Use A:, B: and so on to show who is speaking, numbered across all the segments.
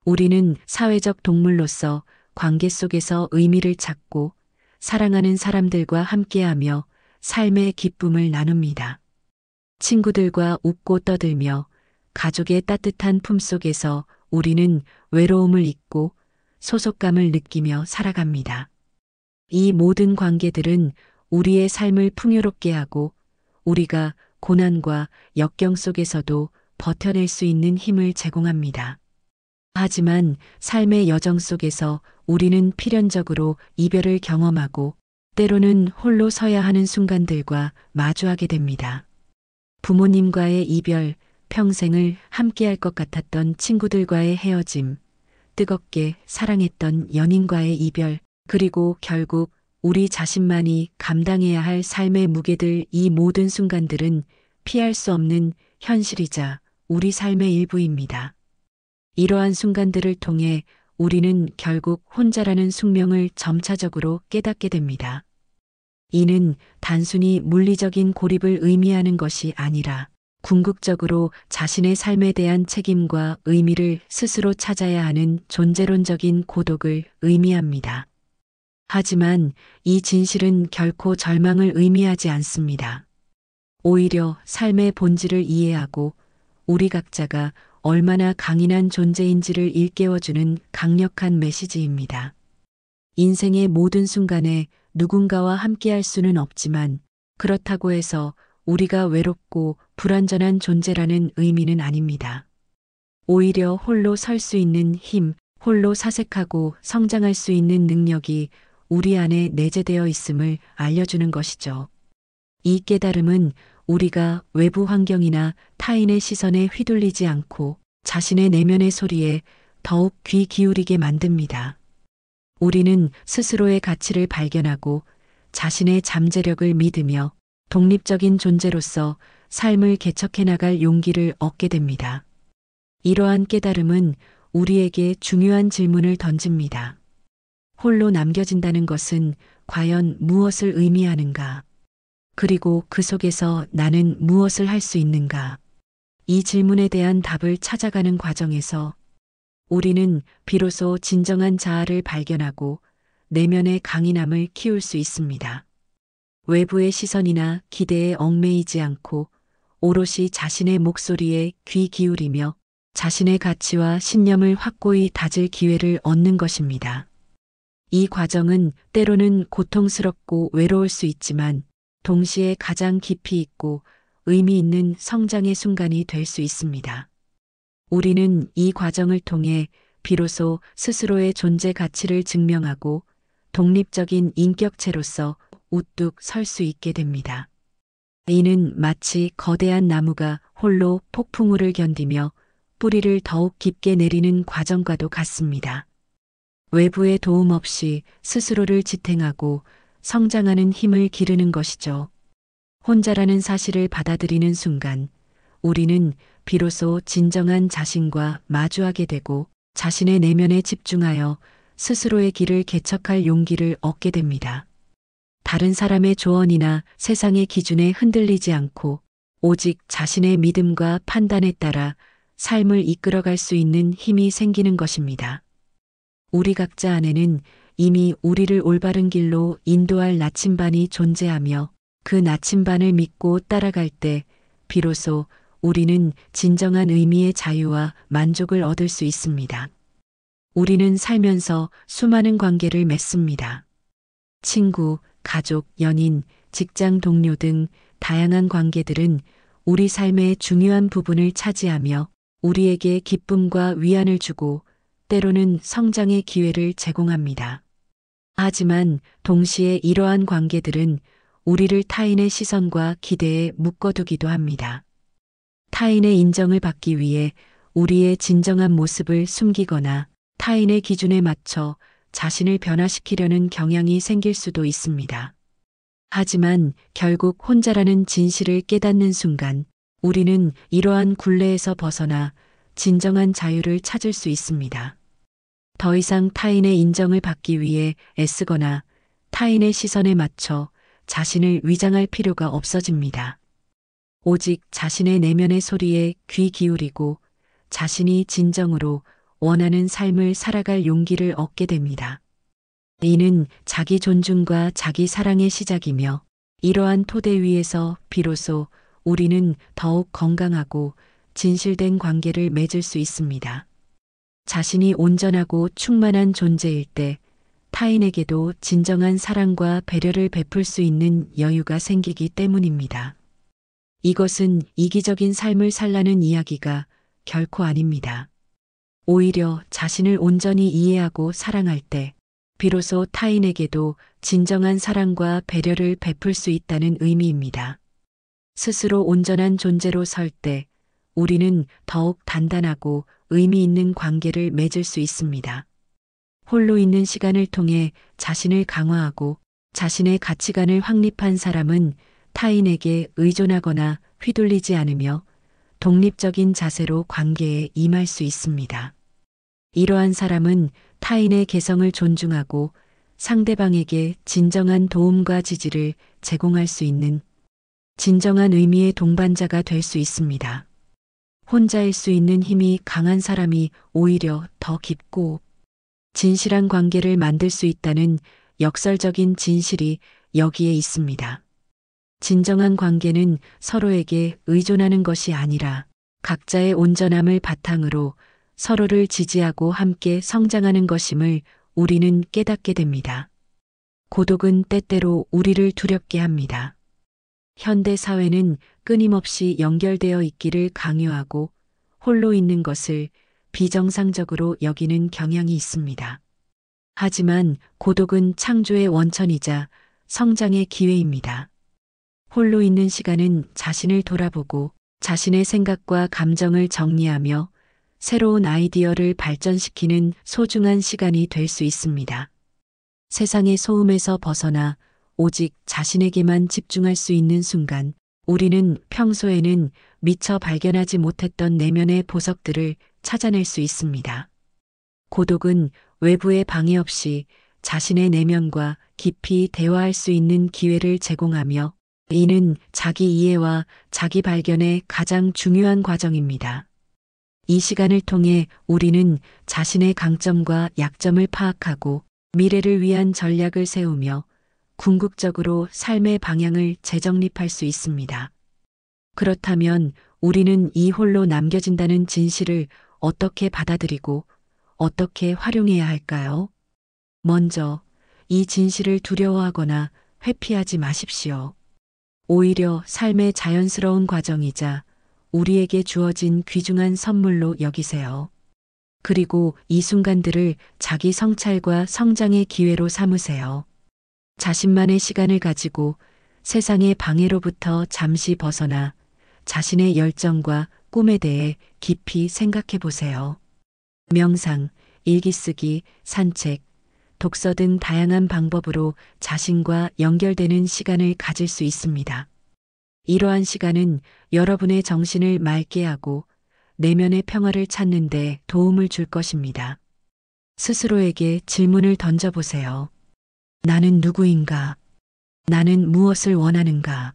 A: 우리는 사회적 동물로서 관계 속에서 의미를 찾고 사랑하는 사람들과 함께하며 삶의 기쁨을 나눕니다. 친구들과 웃고 떠들며 가족의 따뜻한 품속에서 우리는 외로움을 잊고 소속감을 느끼며 살아갑니다. 이 모든 관계들은 우리의 삶을 풍요롭게 하고 우리가 고난과 역경 속에서도 버텨낼 수 있는 힘을 제공합니다. 하지만 삶의 여정 속에서 우리는 필연적으로 이별을 경험하고 때로는 홀로 서야 하는 순간들과 마주하게 됩니다. 부모님과의 이별, 평생을 함께할 것 같았던 친구들과의 헤어짐, 뜨겁게 사랑했던 연인과의 이별, 그리고 결국 우리 자신만이 감당해야 할 삶의 무게들, 이 모든 순간들은 피할 수 없는 현실이자 우리 삶의 일부입니다. 이러한 순간들을 통해 우리는 결국 혼자라는 숙명을 점차적으로 깨닫게 됩니다. 이는 단순히 물리적인 고립을 의미하는 것이 아니라 궁극적으로 자신의 삶에 대한 책임과 의미를 스스로 찾아야 하는 존재론적인 고독을 의미합니다. 하지만 이 진실은 결코 절망을 의미하지 않습니다. 오히려 삶의 본질을 이해하고 우리 각자가 얼마나 강인한 존재인지를 일깨워주는 강력한 메시지입니다. 인생의 모든 순간에 누군가와 함께할 수는 없지만 그렇다고 해서 우리가 외롭고 불완전한 존재라는 의미는 아닙니다. 오히려 홀로 설 수 있는 힘, 홀로 사색하고 성장할 수 있는 능력이 우리 안에 내재되어 있음을 알려주는 것이죠. 이 깨달음은 우리가 외부 환경이나 타인의 시선에 휘둘리지 않고 자신의 내면의 소리에 더욱 귀 기울이게 만듭니다. 우리는 스스로의 가치를 발견하고 자신의 잠재력을 믿으며 독립적인 존재로서 삶을 개척해 나갈 용기를 얻게 됩니다. 이러한 깨달음은 우리에게 중요한 질문을 던집니다. 홀로 남겨진다는 것은 과연 무엇을 의미하는가? 그리고 그 속에서 나는 무엇을 할 수 있는가? 이 질문에 대한 답을 찾아가는 과정에서 우리는 비로소 진정한 자아를 발견하고 내면의 강인함을 키울 수 있습니다. 외부의 시선이나 기대에 얽매이지 않고 오롯이 자신의 목소리에 귀 기울이며 자신의 가치와 신념을 확고히 다질 기회를 얻는 것입니다. 이 과정은 때로는 고통스럽고 외로울 수 있지만 동시에 가장 깊이 있고 의미 있는 성장의 순간이 될 수 있습니다. 우리는 이 과정을 통해 비로소 스스로의 존재 가치를 증명하고 독립적인 인격체로서 우뚝 설 수 있게 됩니다. 이는 마치 거대한 나무가 홀로 폭풍우를 견디며 뿌리를 더욱 깊게 내리는 과정과도 같습니다. 외부의 도움 없이 스스로를 지탱하고 성장하는 힘을 기르는 것이죠. 혼자라는 사실을 받아들이는 순간 우리는 비로소 진정한 자신과 마주하게 되고 자신의 내면에 집중하여 스스로의 길을 개척할 용기를 얻게 됩니다. 다른 사람의 조언이나 세상의 기준에 흔들리지 않고 오직 자신의 믿음과 판단에 따라 삶을 이끌어갈 수 있는 힘이 생기는 것입니다. 우리 각자 안에는 이미 우리를 올바른 길로 인도할 나침반이 존재하며 그 나침반을 믿고 따라갈 때 비로소 우리는 진정한 의미의 자유와 만족을 얻을 수 있습니다. 우리는 살면서 수많은 관계를 맺습니다. 친구, 가족, 연인, 직장 동료 등 다양한 관계들은 우리 삶의 중요한 부분을 차지하며 우리에게 기쁨과 위안을 주고 때로는 성장의 기회를 제공합니다. 하지만 동시에 이러한 관계들은 우리를 타인의 시선과 기대에 묶어두기도 합니다. 타인의 인정을 받기 위해 우리의 진정한 모습을 숨기거나 타인의 기준에 맞춰 자신을 변화시키려는 경향이 생길 수도 있습니다. 하지만 결국 혼자라는 진실을 깨닫는 순간 우리는 이러한 굴레에서 벗어나 진정한 자유를 찾을 수 있습니다. 더 이상 타인의 인정을 받기 위해 애쓰거나 타인의 시선에 맞춰 자신을 위장할 필요가 없어집니다. 오직 자신의 내면의 소리에 귀 기울이고 자신이 진정으로 원하는 삶을 살아갈 용기를 얻게 됩니다. 이는 자기 존중과 자기 사랑의 시작이며 이러한 토대 위에서 비로소 우리는 더욱 건강하고 진실된 관계를 맺을 수 있습니다. 자신이 온전하고 충만한 존재일 때 타인에게도 진정한 사랑과 배려를 베풀 수 있는 여유가 생기기 때문입니다. 이것은 이기적인 삶을 살라는 이야기가 결코 아닙니다. 오히려 자신을 온전히 이해하고 사랑할 때 비로소 타인에게도 진정한 사랑과 배려를 베풀 수 있다는 의미입니다. 스스로 온전한 존재로 설 때 우리는 더욱 단단하고 의미 있는 관계를 맺을 수 있습니다. 홀로 있는 시간을 통해 자신을 강화하고 자신의 가치관을 확립한 사람은 타인에게 의존하거나 휘둘리지 않으며 독립적인 자세로 관계에 임할 수 있습니다. 이러한 사람은 타인의 개성을 존중하고 상대방에게 진정한 도움과 지지를 제공할 수 있는 진정한 의미의 동반자가 될 수 있습니다. 혼자일 수 있는 힘이 강한 사람이 오히려 더 깊고 진실한 관계를 만들 수 있다는 역설적인 진실이 여기에 있습니다. 진정한 관계는 서로에게 의존하는 것이 아니라 각자의 온전함을 바탕으로 서로를 지지하고 함께 성장하는 것임을 우리는 깨닫게 됩니다. 고독은 때때로 우리를 두렵게 합니다. 현대 사회는 끊임없이 연결되어 있기를 강요하고 홀로 있는 것을 비정상적으로 여기는 경향이 있습니다. 하지만 고독은 창조의 원천이자 성장의 기회입니다. 홀로 있는 시간은 자신을 돌아보고 자신의 생각과 감정을 정리하며 새로운 아이디어를 발전시키는 소중한 시간이 될 수 있습니다. 세상의 소음에서 벗어나 오직 자신에게만 집중할 수 있는 순간 우리는 평소에는 미처 발견하지 못했던 내면의 보석들을 찾아낼 수 있습니다. 고독은 외부의 방해 없이 자신의 내면과 깊이 대화할 수 있는 기회를 제공하며 이는 자기 이해와 자기 발견의 가장 중요한 과정입니다. 이 시간을 통해 우리는 자신의 강점과 약점을 파악하고 미래를 위한 전략을 세우며 궁극적으로 삶의 방향을 재정립할 수 있습니다. 그렇다면 우리는 이 홀로 남겨진다는 진실을 어떻게 받아들이고 어떻게 활용해야 할까요? 먼저 이 진실을 두려워하거나 회피하지 마십시오. 오히려 삶의 자연스러운 과정이자 우리에게 주어진 귀중한 선물로 여기세요. 그리고 이 순간들을 자기 성찰과 성장의 기회로 삼으세요. 자신만의 시간을 가지고 세상의 방해로부터 잠시 벗어나 자신의 열정과 꿈에 대해 깊이 생각해 보세요. 명상, 일기쓰기, 산책, 독서 등 다양한 방법으로 자신과 연결되는 시간을 가질 수 있습니다. 이러한 시간은 여러분의 정신을 맑게 하고 내면의 평화를 찾는 데 도움을 줄 것입니다. 스스로에게 질문을 던져보세요. 나는 누구인가? 나는 무엇을 원하는가?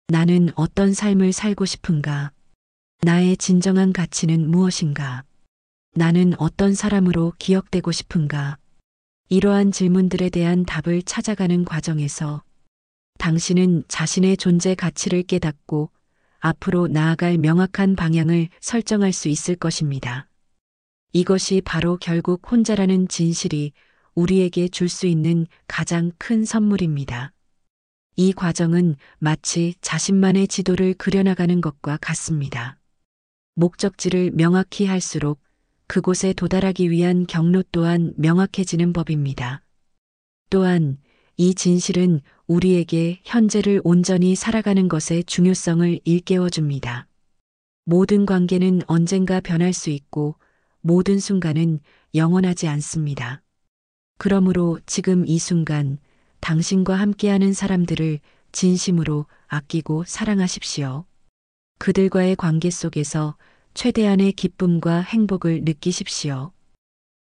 A: 나는 어떤 삶을 살고 싶은가? 나의 진정한 가치는 무엇인가? 나는 어떤 사람으로 기억되고 싶은가? 이러한 질문들에 대한 답을 찾아가는 과정에서 당신은 자신의 존재 가치를 깨닫고 앞으로 나아갈 명확한 방향을 설정할 수 있을 것입니다. 이것이 바로 결국 혼자라는 진실이 우리에게 줄 수 있는 가장 큰 선물입니다. 이 과정은 마치 자신만의 지도를 그려나가는 것과 같습니다. 목적지를 명확히 할수록 그곳에 도달하기 위한 경로 또한 명확해지는 법입니다. 또한 이 진실은 우리에게 현재를 온전히 살아가는 것의 중요성을 일깨워줍니다. 모든 관계는 언젠가 변할 수 있고 모든 순간은 영원하지 않습니다. 그러므로 지금 이 순간 당신과 함께하는 사람들을 진심으로 아끼고 사랑하십시오. 그들과의 관계 속에서 최대한의 기쁨과 행복을 느끼십시오.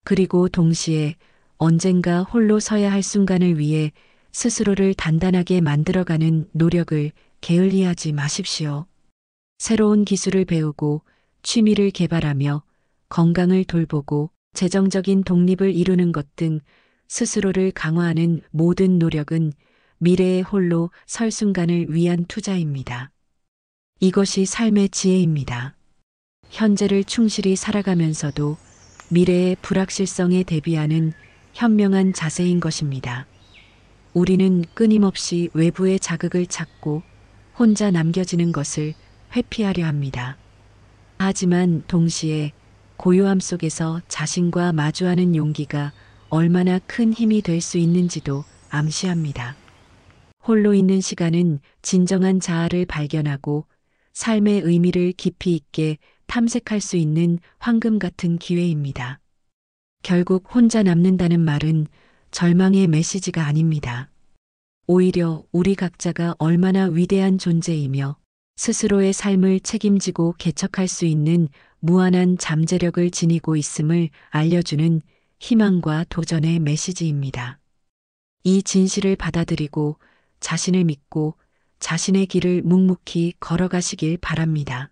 A: 그리고 동시에 언젠가 홀로 서야 할 순간을 위해 스스로를 단단하게 만들어가는 노력을 게을리하지 마십시오. 새로운 기술을 배우고 취미를 개발하며 건강을 돌보고 재정적인 독립을 이루는 것 등 스스로를 강화하는 모든 노력은 미래에 홀로 설 순간을 위한 투자입니다. 이것이 삶의 지혜입니다. 현재를 충실히 살아가면서도 미래의 불확실성에 대비하는 현명한 자세인 것입니다. 우리는 끊임없이 외부의 자극을 찾고 혼자 남겨지는 것을 회피하려 합니다. 하지만 동시에 고요함 속에서 자신과 마주하는 용기가 얼마나 큰 힘이 될 수 있는지도 암시합니다. 홀로 있는 시간은 진정한 자아를 발견하고 삶의 의미를 깊이 있게 탐색할 수 있는 황금 같은 기회입니다. 결국 혼자 남는다는 말은 절망의 메시지가 아닙니다. 오히려 우리 각자가 얼마나 위대한 존재이며 스스로의 삶을 책임지고 개척할 수 있는 무한한 잠재력을 지니고 있음을 알려주는 희망과 도전의 메시지입니다. 이 진실을 받아들이고 자신을 믿고 자신의 길을 묵묵히 걸어가시길 바랍니다.